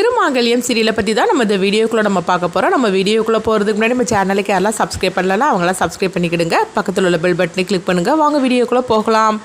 திருமாங்கல்யம் சீரியலை பற்றி தான் நம்ம இந்த வீடியோக்குள்ளே நம்ம பார்க்க போகிறோம். நம்ம வீடியோக்குள்ளே போகிறதுக்கு முன்னாடி நம்ம சேனலுக்கு யாரெல்லாம் சப்ஸ்கிரைப் பண்ணலாம் அவங்களாம் சப்ஸ்கிரைப் பண்ணிக்கிடுங்க. பக்கத்தில் உள்ள பெல் பட்டனை கிளிக் பண்ணுங்கள். வாங்க வீடியோக்குள்ளே போகலாம்.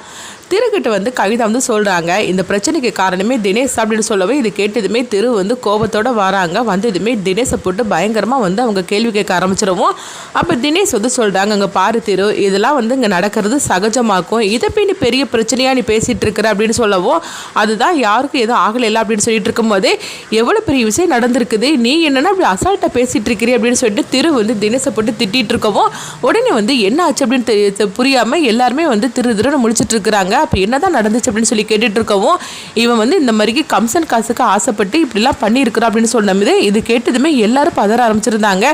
திருக்கிட்ட கவிதா சொல்கிறாங்க, இந்த பிரச்சனைக்கு காரணமே தினேஷ் அப்படின்னு சொல்லவே இது கேட்டதுமே திரு கோபத்தோடு வராங்க. வந்ததுமே தினேஷை போட்டு பயங்கரமாக அவங்க கேள்வி கேட்க ஆரம்பிச்சிருவோம். அப்போ தினேஷ் சொல்கிறாங்க, அங்கே பாரு திரு, இதெல்லாம் இங்கே நடக்கிறது சகஜமாக்கும், இதை போய் நீ பெரிய பிரச்சனையாக நீ பேசிகிட்டு இருக்கிற அப்படின்னு சொல்லவும், அதுதான் யாருக்கும் எதுவும் ஆகலைல்ல அப்படின்னு சொல்லிட்டு இருக்கும்போதே எவ்வளோ பெரிய விஷயம் நடந்திருக்குது, நீ என்னென்னா அப்படி அசால்ட்டாக பேசிகிட்டு இருக்கிறீ அப்படின்னு சொல்லிட்டு திரு தினேஷை போட்டு திட்டிகிட்டு இருக்கவும், உடனே என்ன ஆச்சு அப்படின்னு புரியாமல் எல்லாருமே திருன்னு முடிச்சுட்டு இருக்கிறாங்க. அப்போ என்னதான் நடந்துச்சு அப்படின்னு சொல்லி கேட்டுட்டு இருக்கவும், இவன் இந்த மாதிரிக்கு கம்சன் காசுக்கு ஆசைப்பட்டு இப்படிலாம் பண்ணியிருக்கிறான் அப்படின்னு சொன்னது இது கேட்டதுமே எல்லாரும் பதற ஆரம்பிச்சிருந்தாங்க.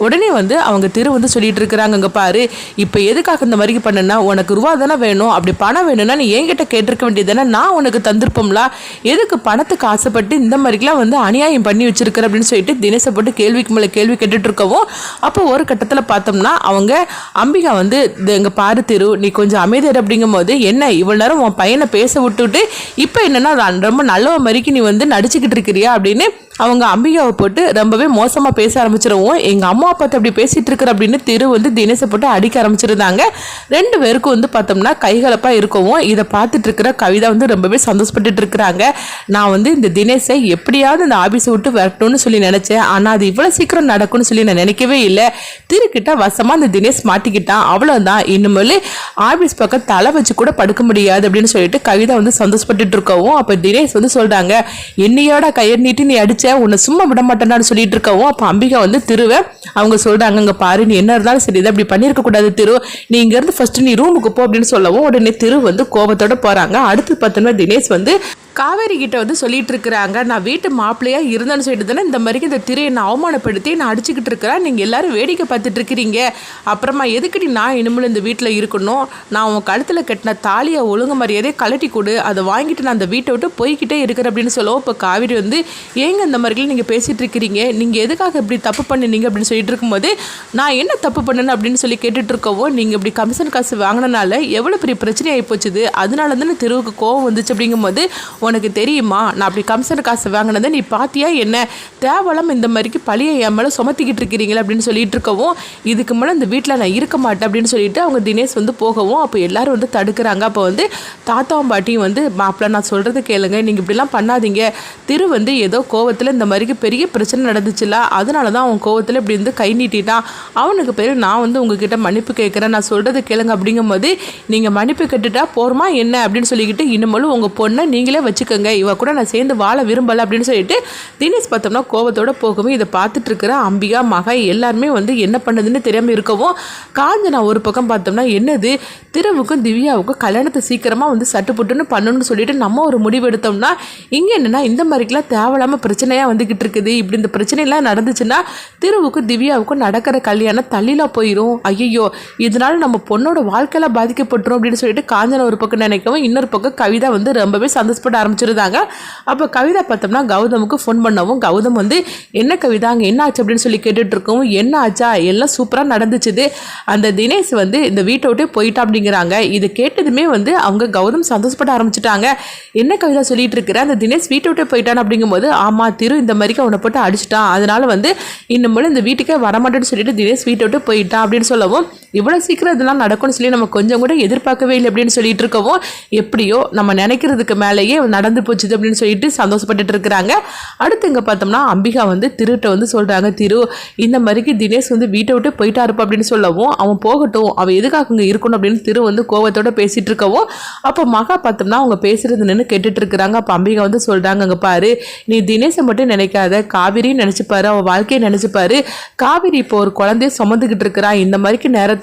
உடனே அவங்க திரு சொல்லிட்டு இருக்கிறாங்க, அங்கே பாரு, இப்போ எதுக்காக இந்த மாதிரிக்கு பண்ணனா, உனக்கு ரூபா தானே வேணும், அப்படி பணம் வேணும்னா நீ என்கிட்ட கேட்டிருக்க வேண்டியது தானே, நான் உனக்கு தந்திருப்போம்ல, எதுக்கு பணத்துக்கு ஆசைப்பட்டு இந்த மாதிரிலாம் அநியாயம் பண்ணி வச்சிருக்கிற அப்படின்னு சொல்லிட்டு தினேஷை போட்டு கேள்விக்கு மேலே கேள்வி கேட்டுட்டு இருக்கவும், அப்போ ஒரு கட்டத்தில் பார்த்தோம்னா அவங்க அம்பிகா எங்க பாரு திரு, நீ கொஞ்சம் அமைதியர் அப்படிங்கும் போது, என்ன இவ்வளோ நேரம் உன் பையனை பேச விட்டுட்டு இப்போ என்னன்னா ரொம்ப நல்ல மாதிரிக்கு நீ நடிச்சுக்கிட்டு இருக்கிறியா அப்படின்னு அவங்க அம்பிகாவை போட்டு ரொம்பவே மோசமாக பேச ஆரம்பிச்சிருவோம். எங்கள் அம்மா பார்த்து அப்படி பேசிகிட்டு இருக்கிற அப்படின்னு திரு தினேஷை போட்டு அடிக்க ஆரம்பிச்சிருந்தாங்க. ரெண்டு பேருக்கும் பார்த்தோம்னா கைகலப்பாக இருக்கவும், இதை பார்த்துட்டு இருக்கிற கவிதா ரொம்பவே சந்தோஷப்பட்டுட்டு இருக்கிறாங்க. நான் இந்த தினேஷை எப்படியாவது இந்த ஆபீஸை விட்டு வரட்டும்னு சொல்லி நினச்சேன், ஆனால் அது இவ்வளோ சீக்கிரம் நடக்கும்னு சொல்லி நான் நினைக்கவே இல்லை. திருக்கிட்ட வசமாக அந்த தினேஷ் மாட்டிக்கிட்டான், அவ்வளோதான், இனிமேல் ஆபீஸ் பக்கம் தலை வச்சு கூட படுக்க முடியாது அப்படின்னு சொல்லிட்டு கவிதா சந்தோஷப்பட்டுட்டு இருக்கவும், அப்போ தினேஷ் சொல்கிறாங்க, என்னையோட கையை நீட்டி நீ அடிச்சு உன்னை சும்மா விட மாட்டேன்னு சொல்லிட்டு இருக்கவும், அப்போ அம்பிகா திருவை அவங்க சொல்றாங்க, அங்க பாரு, நீ என்ன இருந்தாலும் சரி, இதை அப்படி பண்ணிருக்க கூடாது திரு, நீ இங்க இருந்து ஃபர்ஸ்ட் நீ ரூமுக்கு போ அப்படின்னு சொல்லவும், உடனே திரு கோபத்தோட போறாங்க. அடுத்து பார்த்தோம்னா தினேஷ் காவேரி கிட்ட சொல்லிட்டு இருக்கிறாங்க, நான் வீட்டு மாப்பிள்ளையா இருந்தேன்னு சொல்லிட்டு தானே இந்த மாதிரி இந்த திரையை நான் அவமானப்படுத்தி நான் அடிச்சுக்கிட்டு இருக்கிறேன், நீங்க எல்லாரும் வேடிக்கை பார்த்துட்டு இருக்கிறீங்க, அப்புறமா எதுக்கடி நான் இனிமேல் இந்த வீட்டில் இருக்கணும், நான் உன் கழுத்தில் கட்டின தாலியை ஒழுங்கு மரியாதையை கலட்டி கொடு, அதை வாங்கிட்டு நான் அந்த வீட்டை விட்டு போய்கிட்டே இருக்கிறேன் அப்படின்னு சொல்லவும், இப்போ காவேரி ஏங்க இந்த மாதிரிலாம் நீங்கள் பேசிகிட்டு இருக்கிறீங்க, நீங்கள் எதுக்காக இப்படி தப்பு பண்ணினீங்க அப்படின்னு சொல்லிட்டு இருக்கும்போது, நான் என்ன தப்பு பண்ணேன்னு அப்படின்னு சொல்லி கேட்டுட்டு இருக்கவும், நீங்கள் இப்படி கமிஷன் காசு வாங்கினால எவ்வளோ பெரிய பிரச்சனை ஆகி போச்சுது, அதனால தானே தெருவுக்கு கோவம் வந்துச்சு அப்படிங்கும்போது, உனக்கு தெரியுமா நான் அப்படி கமிஷன் காசு வாங்கினதை நீ பாத்தியா, என்ன தேவலம் இந்த மாதிரிக்கு பழியை என் மேலே சுமத்திக்கிட்டு இருக்கிறீங்களா அப்படின்னு சொல்லிட்டு இருக்கவும், இதுக்கு மேலே இந்த வீட்டில் நான் இருக்க மாட்டேன் அப்படின்னு சொல்லிட்டு அவங்க தினேஷ் போகவும், அப்போ எல்லாரும் தடுக்கிறாங்க. அப்போ தாத்தாவும் பாட்டியும் மாப்பிள்ள நான் சொல்கிறது கேளுங்க, நீங்கள் இப்படிலாம் பண்ணாதீங்க, திரு ஏதோ கோவத்தில் இந்த மாதிரிக்கு பெரிய பிரச்சனை நடந்துச்சுல, அதனால தான் அவன் கோவத்தில் இப்படி கை நீட்டிட்டான், அவனுக்கு பேர் நான் உங்ககிட்ட மன்னிப்பு கேட்குறேன், நான் சொல்கிறது கேளுங்க அப்படிங்கும் போது, நீங்கள் மன்னிப்பு கேட்டுட்டா போருமா என்ன அப்படின்னு சொல்லிக்கிட்டு, இனிமேலும் உங்கள் பொண்ணை நீங்களே வச்சுக்கோங்க, இவ கூட நான் சேர்ந்து வாழ விரும்பலை அப்படின்னு சொல்லிட்டு தினேஷ் பார்த்தோம்னா கோவத்தோட போகவும், இதை பார்த்துட்டு இருக்கிற அம்பிகா மகா எல்லாருமே என்ன பண்ணதுன்னு தெரியாமல் இருக்கவும், காஞ்சனா ஒரு பக்கம் பார்த்தோம்னா என்னது திருவுக்கும் திவ்யாவுக்கும் கல்யாணத்தை சீக்கிரமாக சட்டுப்புட்டுன்னு பண்ணணும்னு சொல்லிட்டு நம்ம ஒரு முடிவு எடுத்தோம்னா, இங்கே என்னென்னா இந்த மாதிரிக்கெலாம் தேவையில்லாமல் பிரச்சனையாக வந்துக்கிட்டு இருக்குது, இப்படி இந்த பிரச்சனைலாம் நடந்துச்சுன்னா திருவுக்கும் திவ்யாவுக்கும் நடக்கிற கல்யாணம் தள்ளிலாம் போயிடும், ஐயோ இதனால நம்ம பொண்ணோட வாழ்க்கையெல்லாம் பாதிக்கப்பட்டுரும் அப்படின்னு சொல்லிட்டு காஞ்சனா ஒரு பக்கம் நினைக்கவும், இன்னொரு பக்கம் கவிதா ரொம்பவே சந்தோஷப்பட ஆரம்பிச்சிருந்தாங்க. அப்போ கவிதா பார்த்தோம்னா கௌதமுக்கு ஃபோன் பண்ணவும், கௌதம் என்ன கவிதா அங்கே என்ன ஆச்சு அப்படின்னு சொல்லி கேட்டுட்டு இருக்கவும், என்ன ஆச்சா எல்லாம் சூப்பராக நடந்துச்சுது, அந்த தினேஷ் இந்த வீட்டை விட்டு போயிட்டா அப்படிங்கிறாங்க. இது கேட்டதுமே அவங்க கௌதம் சந்தோஷப்பட ஆரம்பிச்சிட்டாங்க. என்ன கவிதா சொல்லிட்டு இருக்கிற, அந்த தினேஷ் வீட்டை விட்டு போயிட்டான் அப்படிங்கும்போது, ஆமா திரு இந்த மாதிரிக்கு அவனை போட்டு அடிச்சிட்டான், அதனால இன்னும் இந்த வீட்டுக்கே வரமாட்டேன்னு சொல்லிட்டு தினேஷ் வீட்டை விட்டு போயிட்டான் அப்படின்னு சொல்லவும், இவ்வளோ சீக்கிரம் இதெல்லாம் நடக்கும்னு சொல்லி நம்ம கொஞ்சம் கூட எதிர்பார்க்கவே இல்லை அப்படின்னு சொல்லிட்டு இருக்கவும், எப்படியோ நம்ம நினைக்கிறதுக்கு மேலேயே நடந்து போச்சுது அப்படின்னு சொல்லிட்டு சந்தோஷப்பட்டுட்டு இருக்கிறாங்க. அடுத்து இங்கே பார்த்தோம்னா அம்பிகா திருட்ட சொல்கிறாங்க, திரு இந்த மாதிரிக்கு தினேஷ் வீட்டை விட்டு போயிட்டா இருப்பா அப்படின்னு சொல்லவும், அவன் போகட்டும், அவன் எதுக்காக இங்கே இருக்கணும் அப்படின்னு திரு கோவத்தோட பேசிட்டு இருக்கவும், அப்போ மகா பார்த்தோம்னா அவங்க பேசுறது நின்று கேட்டுட்டு இருக்கிறாங்க. அப்போ அம்பிகா சொல்கிறாங்க, அங்கே பாரு, நீ தினேஷை மட்டும் நினைக்காத, காவிரியும் நினச்சிப்பாரு, அவள் வாழ்க்கையை நினச்சிப்பாரு, காவிரி இப்போ ஒரு குழந்தைய சுமந்துக்கிட்டு இருக்கிறான், இந்த மாதிரிக்கு நேரத்தில்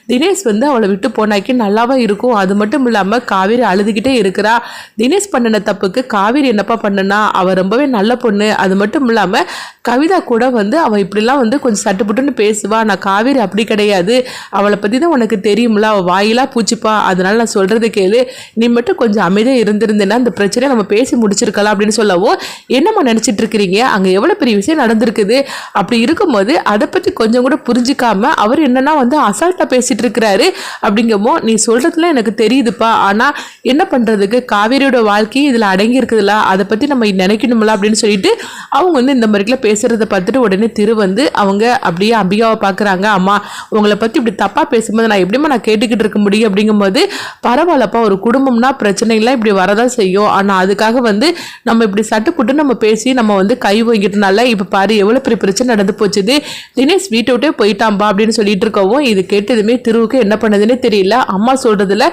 தினேஷ் அவளை விட்டு போனாக்கி நல்லாவா இருக்கும், அது மட்டும் இல்லாமல் காவிரி அழுதுகிட்டே இருக்கிறா, தினேஷ் பண்ணின தப்புக்கு காவிரி என்னப்பா பண்ணனா, அவள் ரொம்பவே நல்ல பொண்ணு, அது மட்டும் இல்லாமல் கவிதா கூட அவள் இப்படிலாம் கொஞ்சம் சட்டுப்புட்டுன்னு பேசுவா, நான் காவிரி அப்படி கிடையாது, அவளை பற்றி தான் உனக்கு தெரியும்ல, அவள் வாயிலா பூச்சிப்பா, அதனால நான் சொல்கிறது கேளு, நீ மட்டும் கொஞ்சம் அமைதியாக இருந்திருந்தேன்னா அந்த பிரச்சனையை நம்ம பேசி முடிச்சிருக்கலாம் அப்படின்னு சொல்லவும், என்னம்மா நினச்சிட்டு இருக்கிறீங்க, அங்கே எவ்வளோ பெரிய விஷயம் நடந்திருக்குது, அப்படி இருக்கும்போது அதை பற்றி கொஞ்சம் கூட புரிஞ்சிக்காம அவர் என்னன்னா அசால்ட்டாக பேசிட்டு இருக்கிறாரு அப்படிங்கமோ, நீ சொல்கிறதுல எனக்கு தெரியுதுப்பா, ஆனால் என்ன பண்ணுறதுக்கு, காவிரியோட வாழ்க்கை வாழ்க்கை இதில் அடங்கி இருக்குதுல்ல, அதை பற்றி நம்ம நினைக்கணும்ல அப்படின்னு சொல்லிட்டு அவங்க வந்து இந்த மாதிரிலாம் பேசுகிறத பார்த்துட்டு உடனே திரு வந்து அவங்க அப்படியே அம்பிகாவை பார்க்குறாங்க. அம்மா உங்களை பற்றி இப்படி தப்பாக பேசும்போது நான் எப்படிமா நான் கேட்டுக்கிட்டு இருக்க முடியும் அப்படிங்கும்போது, பரவாயில்லப்பா ஒரு குடும்பம்னா பிரச்சனைலாம் இப்படி வரதான் செய்யும், ஆனால் அதுக்காக வந்து நம்ம இப்படி சட்டுப்புட்டு நம்ம பேசி நம்ம வந்து கை வாங்கிட்டனால இப்போ பாரு எவ்வளோ பெரிய பிரச்சனை நடந்து போச்சுது, தினேஷ் வீட்டை விட்டே போயிட்டாம்பா அப்படின்னு சொல்லிட்டு இருக்கவும் இது கேட்டதுமே திருவுக்கு என்ன பண்ணதுன்னே தெரியல. அம்மா சொல்றதுல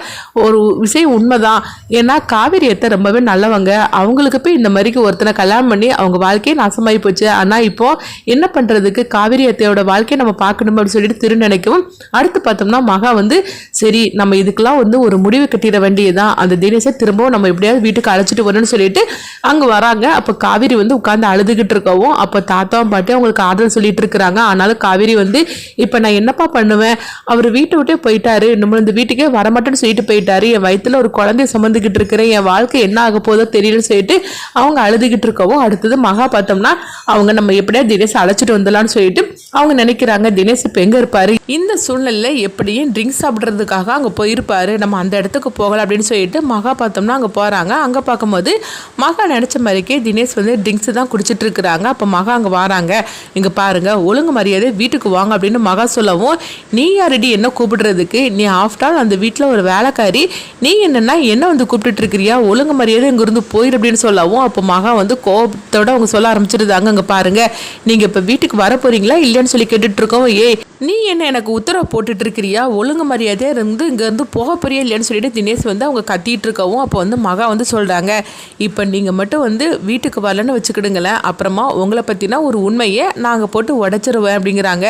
ஒரு விஷயம் உண்மைதான், ஏன்னா காவேரி அத்தை ரொம்பவே நல்லவங்க, அவங்களுக்கு போய் இந்த மாதிரிக்கு ஒருத்தனை கல்யாணம் பண்ணி அவங்க வாழ்க்கையே நாசமாகி போச்சு. ஆனால் இப்போ என்ன பண்ணுறதுக்கு காவேரி அத்தையோட வாழ்க்கையை நம்ம பார்க்கணும் அப்படின்னு சொல்லிட்டு திரு நினைக்கவும், அடுத்து பார்த்தோம்னா மகா வந்து சரி நம்ம இதுக்கெல்லாம் வந்து ஒரு முடிவு கட்டிட வேண்டியதான், அந்த தினேஷை திரும்பவும் நம்ம எப்படியாவது வீட்டுக்கு அழைச்சிட்டு வரணும்னு சொல்லிட்டு அங்கே வராங்க. அப்போ காவேரி வந்து உட்காந்து அழுதுகிட்டு இருக்கவும் அப்போ தாத்தாவும் பாட்டி அவங்களுக்கு ஆறுதல் சொல்லிட்டு இருக்கிறாங்க. ஆனாலும் காவேரி வந்து இப்போ நான் என்னப்பா பண்ணுவேன், அவர் வீட்டை விட்டே போயிட்டாரு, நம்ம இந்த வீட்டுக்கே வரமாட்டேன்னு சொல்லிட்டு போயிட்டாரு, என் வயிற்றுல ஒரு குழந்தைய சுமந்துக்கிட்டு இருக்கிறேன், என் வாழ்க்கை என்ன ஆக போதோ தெரியலன்னு சொல்லிட்டு அவங்க அழுதுகிட்டு இருக்கவும், அடுத்தது மகா பார்த்தோம்னா அவங்க நம்ம எப்படியா தினேஷ் அழைச்சிட்டு வந்துடலான்னு சொல்லிட்டு அவங்க நினைக்கிறாங்க. தினேஷ் இப்போ எங்கே இருப்பாரு, இந்த சூழ்நிலையில் எப்படியும் ட்ரிங்க்ஸ் சாப்பிட்றதுக்காக அங்கே போயிருப்பாரு, நம்ம அந்த இடத்துக்கு போகலாம் அப்படின்னு சொல்லிட்டு மகா பார்த்தோம்னா அங்கே போகிறாங்க. அங்கே பார்க்கும்போது மகா நினச்ச மாதிரிக்கே தினேஷ் வந்து ட்ரிங்க்ஸ் தான் குடிச்சிட்டு இருக்கிறாங்க. அப்போ மகா அங்கே வராங்க. இங்கே பாருங்க ஒழுங்கு மரியாதை வீட்டுக்கு வாங்க அப்படின்னு மகா சொல்லவும், நீ யாரடி என்ன கூப்பிடுறதுக்கு, நீ ஆஃப்டர் அந்த வீட்டில் ஒரு வேலைக்காரி, நீ என்னன்னா என்ன வந்து கூப்பிட்டு இருக்கிறியா, ஒழுங்கு மரியாதை இங்கிருந்து போயிரு அப்படின்னு சொல்லவும், அப்போ மகா வந்து கோபத்தோட அவங்க சொல்ல ஆரம்பிச்சிருந்தாங்க. அங்கே பாருங்க நீங்க இப்போ வீட்டுக்கு வர போறீங்களா இல்லையான்னு சொல்லி கேட்டுட்டு இருக்கோம். ஏய் நீ என்ன எனக்கு உத்தரவு போட்டுட்டு இருக்கிறியா, ஒழுங்கு மரியாதையாக இருந்து இங்கேருந்து போக போறியா இல்லையான்னு சொல்லிட்டு தினேஷ் வந்து அவங்க கத்திட்டு இருக்கவும், அப்போ வந்து மகா வந்து சொல்கிறாங்க, இப்போ நீங்கள் மட்டும் வந்து வீட்டுக்கு வரலன்னு வச்சுக்கிடுங்களேன், அப்புறமா உங்களை பற்றினா ஒரு உண்மையை நாங்கள் போட்டு உடச்சிருவேன் அப்படிங்கிறாங்க.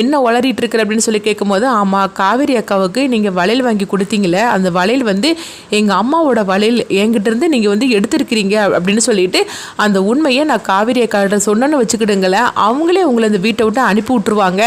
என்ன உளறிட்டு இருக்கிற அப்படின்னு சொல்லி கேட்கும்போது, ஆமாம் காவேரி அக்காவுக்கு நீங்கள் வளையல் வாங்கி கொடுத்தீங்களே, அந்த வளையல் வந்து எங்கள் அம்மாவோட வளையல் என்கிட்ட இருந்து நீங்கள் வந்து எடுத்துருக்கிறீங்க அப்படின்னு சொல்லிட்டு அந்த உண்மையை நான் காவேரி அக்காட்ட சொன்னேன்னு வச்சுக்கிடுங்களேன், அவங்களே உங்களை அந்த வீட்டை விட்டு அனுப்பி விட்டுருவாங்க.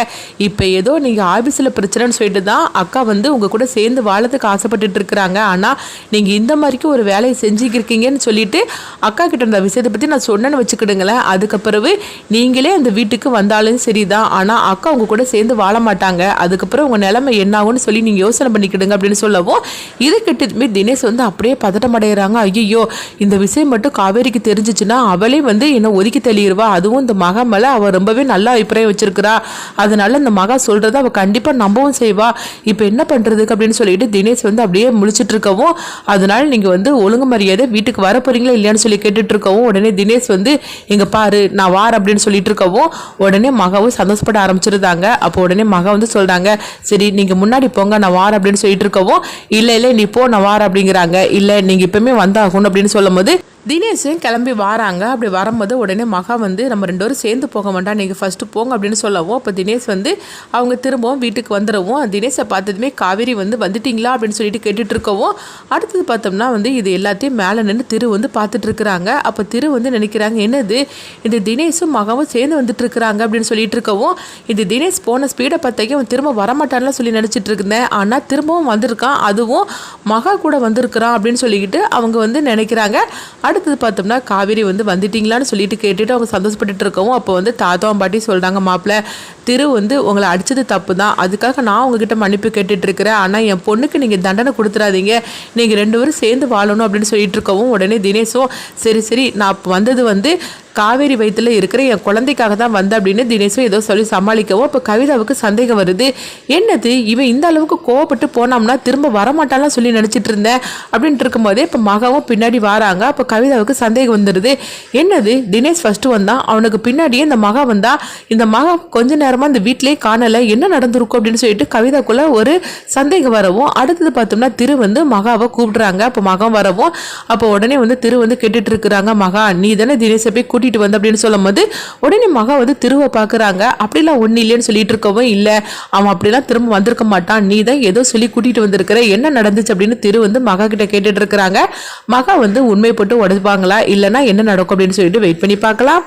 இப்போ ஏதோ நீங்கள் ஆஃபீஸில் பிரச்சனைன்னு சொல்லிட்டு தான் அக்கா வந்து உங்கள் கூட சேர்ந்து வாழறதுக்கு ஆசைப்பட்டுட்டு இருக்கிறாங்க, ஆனால் நீங்கள் இந்த மாதிரிக்கு ஒரு வேலையை செஞ்சுக்கிருக்கீங்கன்னு சொல்லிட்டு அக்கா கிட்ட அந்த விஷயத்தை பற்றி நான் சொன்னேன்னு வச்சுக்கிடுங்களேன், அதுக்கப்புறவு நீங்களே அந்த வீட்டுக்கு வந்தாலும் சரிதான், ஆனால் அக்கா உங்கள் கூட சேர்ந்து வாழ மாட்டாங்க, அதுக்கப்புறம் உங்கள் நிலைமை என்ன ஆகும்னு சொல்லி நீங்கள் யோசனை பண்ணிக்கிடுங்க அப்படின்னு சொல்லவும், இது கிட்டதுமே தினேஷ் வந்து அப்படியே பதட்டம் அடைகிறாங்க. ஐயோ இந்த விஷயம் மட்டும் காவேரிக்கு தெரிஞ்சிச்சுன்னா அவளே வந்து என்னை ஒதுக்கி தள்ளிடுவா, அதுவும் இந்த மகா மேலே அவள் ரொம்பவே நல்ல அபிப்பிராயம் வச்சிருக்கிறா, அதனால இந்த மகா சொல்றத அவள் கண்டிப்பாக நம்பவும் செய்வா, இப்போ என்ன பண்ணுறதுக்கு அப்படின்னு சொல்லிட்டு தினேஷ் வந்து அப்படியே முழிச்சிட்டு இருக்கவும், அதனால நீங்கள் வந்து ஒழுங்கு மரியாதை வீட்டுக்கு வர போறீங்களா இல்லையான்னு சொல்லி கேட்டுட்டு இருக்கவும், உடனே தினேஷ் வந்து இங்கே பாரு நான் வார் அப்படின்னு சொல்லிட்டு இருக்கவும், உடனே மகாவும் சந்தோஷப்பட ஆரம்பிச்சிருந்தாங்க. அப்போ உடனே மகா வந்து சொல்கிறாங்க, சரி நீங்கள் முன்னாடி போங்க நான் வார் அப்படின்னு சொல்லிட்டு இருக்கவும், இல்லை நீ போ நான் வார் அப்படிங்கிறாங்க. இல்லை நீங்கள் இப்பவுமே வந்தாகணும் அப்படின்னு சொல்லும் போது தினேஷும் கிளம்பி வராங்க. அப்படி வரும்போது உடனே மகா வந்து நம்ம 2 பேரும் சேர்ந்து போக வேண்டாம், நீங்கள் ஃபஸ்ட்டு போங்க அப்படின்னு சொல்லவும், அப்போ தினேஷ் வந்து அவங்க திரும்பவும் வீட்டுக்கு வந்துடவும், தினேஷை பார்த்ததுமே காவேரி வந்து வந்துட்டிங்களா அப்படின்னு சொல்லிட்டு கேட்டுட்டு இருக்கவும், அடுத்தது பார்த்தோம்னா வந்து இது எல்லாத்தையும் மேலே நின்று திரு வந்து பார்த்துட்டு இருக்கிறாங்க. அப்போ திரு வந்து நினைக்கிறாங்க, என்னது இது தினேஷும் மகாவும் சேர்ந்து வந்துட்டு இருக்கிறாங்க அப்படின்னு சொல்லிட்டு இருக்கவும், இது தினேஷ் போன ஸ்பீடை பார்த்தாக்கி அவன் திரும்ப வரமாட்டான்லாம் சொல்லி நினச்சிட்டு இருந்தேன், ஆனால் திரும்பவும் வந்திருக்கான், அதுவும் மகா கூட வந்திருக்கிறான் அப்படின்னு சொல்லிக்கிட்டு அவங்க வந்து நினைக்கிறாங்க. அடுத்தது பார்த்தோம்னா காவேரி வந்து வந்துட்டீங்களான்னு சொல்லிட்டு கேட்டுட்டு அவங்க சந்தோஷப்பட்டுட்டு இருக்கவும், அப்போ வந்து தாத்தாவும் பாட்டி சொல்கிறாங்க, மாப்பிள்ள திரு வந்து உங்களை அடித்தது தப்பு தான், அதுக்காக நான் உங்ககிட்ட மன்னிப்பு கேட்டுட்டு இருக்கிறேன், ஆனால் என் பொண்ணுக்கு நீங்கள் தண்டனை கொடுத்துடாதீங்க, நீங்கள் 2 பேரும் சேர்ந்து வாழணும் அப்படின்னு சொல்லிட்டு இருக்கவும், உடனே தினேஷும் சரி நான் வந்தது வந்து காவேரி வயிற்றுல இருக்கிற என் குழந்தைக்காக தான் வந்த அப்படின்னு தினேஷும் ஏதோ சொல்லி சமாளிக்கவும், அப்போ கவிதாவுக்கு சந்தேகம் வருது, என்னது இவன் இந்த அளவுக்கு கோவப்பட்டு போனோம்னா திரும்ப வரமாட்டான்லாம் சொல்லி நினச்சிட்டு இருந்தேன் அப்படின்ட்டு இருக்கும்போதே இப்போ மகாவும் பின்னாடி வராங்க. அப்போ கவிதாவுக்கு சந்தேகம் வந்துடுது, என்னது தினேஷ் ஃபஸ்ட்டு வந்தான், அவனுக்கு பின்னாடியே இந்த மகா வந்தா, இந்த மகா கொஞ்ச நேரமாக இந்த வீட்டிலே காணலை, என்ன நடந்திருக்கும் அப்படின்னு சொல்லிட்டு கவிதாக்குள்ள ஒரு சந்தேகம் வரவும், அடுத்தது பார்த்தோம்னா திரு வந்து மகாவை கூப்பிடுறாங்க. அப்போ மகா வரவும், அப்போ உடனே வந்து திரு வந்து கேட்டுட்டு இருக்கிறாங்க, மகா நீ தானே தினேஷை போய் கூட்டிட்டு வந்து அப்படின்னு சொல்லும் போது உடனே மகா வந்து திருவை பார்க்குறாங்க. அப்படிலாம் ஒன்றும் இல்லைன்னு சொல்லிட்டு இருக்கவும், இல்லை அவன் அப்படிலாம் திரும்ப வந்திருக்க மாட்டான், நீ தான் ஏதோ சொல்லி கூட்டிட்டு வந்திருக்கிற, என்ன நடந்துச்சு அப்படின்னு திரு வந்து மகா கிட்ட கேட்டுட்டு இருக்கிறாங்க. மகா வந்து உண்மை போட்டு உடைப்பாங்களா இல்லைன்னா என்ன நடக்கும் அப்படின்னு சொல்லிட்டு வெயிட் பண்ணி பார்க்கலாம்.